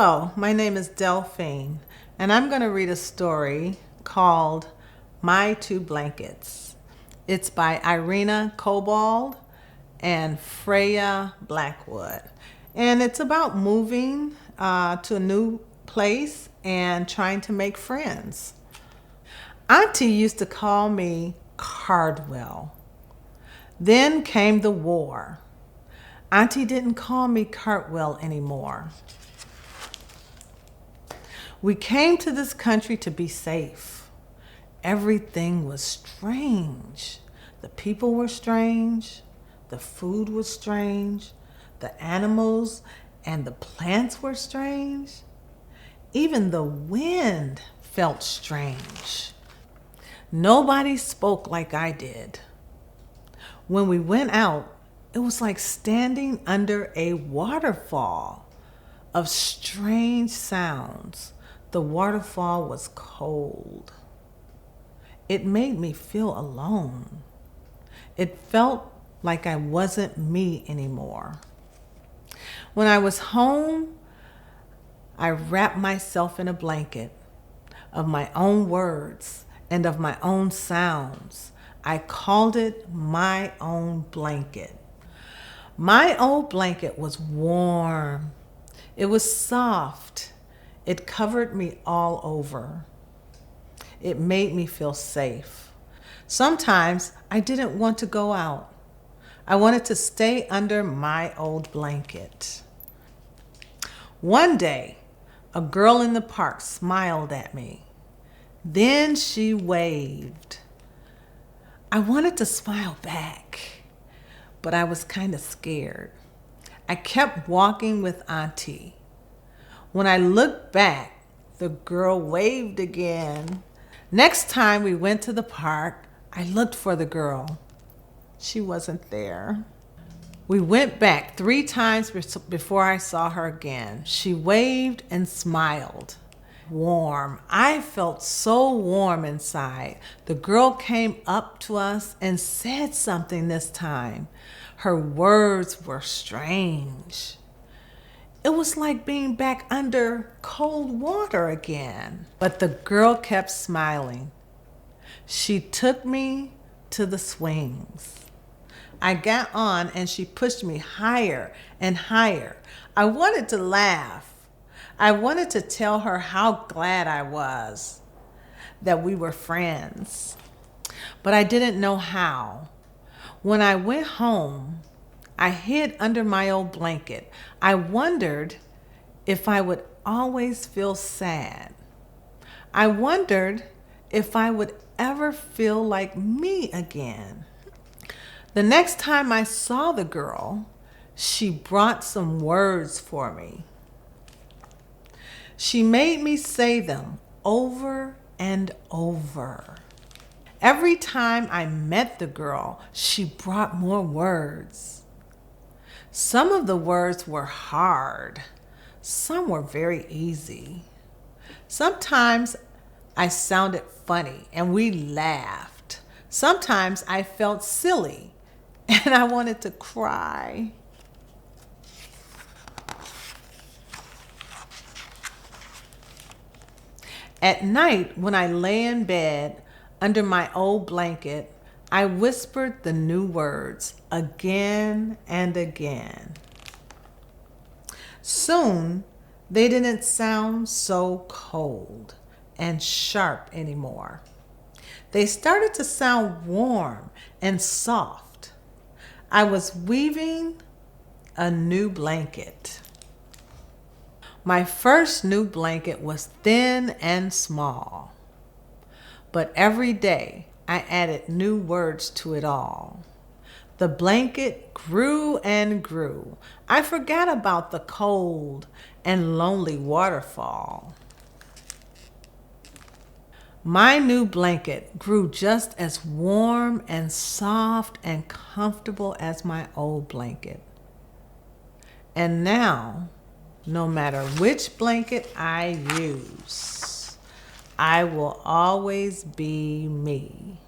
Hello, my name is Delphine, and I'm going to read a story called My Two Blankets. It's by Irena Kobald and Freya Blackwood. And it's about moving to a new place and trying to make friends. Auntie used to call me Cardwell. Then came the war. Auntie didn't call me Cartwell anymore. We came to this country to be safe. Everything was strange. The people were strange. The food was strange. The animals and the plants were strange. Even the wind felt strange. Nobody spoke like I did. When we went out, it was like standing under a waterfall of strange sounds. The waterfall was cold. It made me feel alone. It felt like I wasn't me anymore. When I was home, I wrapped myself in a blanket of my own words and of my own sounds. I called it my own blanket. My old blanket was warm. It was soft. It covered me all over. It made me feel safe. Sometimes I didn't want to go out. I wanted to stay under my old blanket. One day, a girl in the park smiled at me. Then she waved. I wanted to smile back, but I was kind of scared. I kept walking with Auntie. When I looked back, the girl waved again. Next time we went to the park, I looked for the girl. She wasn't there. We went back 3 times before I saw her again. She waved and smiled. Warm. I felt so warm inside. The girl came up to us and said something this time. Her words were strange. It was like being back under cold water again. But the girl kept smiling. She took me to the swings. I got on and she pushed me higher and higher. I wanted to laugh. I wanted to tell her how glad I was that we were friends. But I didn't know how. When I went home, I hid under my old blanket. I wondered if I would always feel sad. I wondered if I would ever feel like me again. The next time I saw the girl, she brought some words for me. She made me say them over and over. Every time I met the girl, she brought more words. Some of the words were hard. Some were very easy. Sometimes I sounded funny and we laughed. Sometimes I felt silly and I wanted to cry. At night, when I lay in bed under my old blanket, I whispered the new words again and again. Soon, they didn't sound so cold and sharp anymore. They started to sound warm and soft. I was weaving a new blanket. My first new blanket was thin and small, but every day I added new words to it all. The blanket grew and grew. I forgot about the cold and lonely waterfall. My new blanket grew just as warm and soft and comfortable as my old blanket. And now, no matter which blanket I use, I will always be me.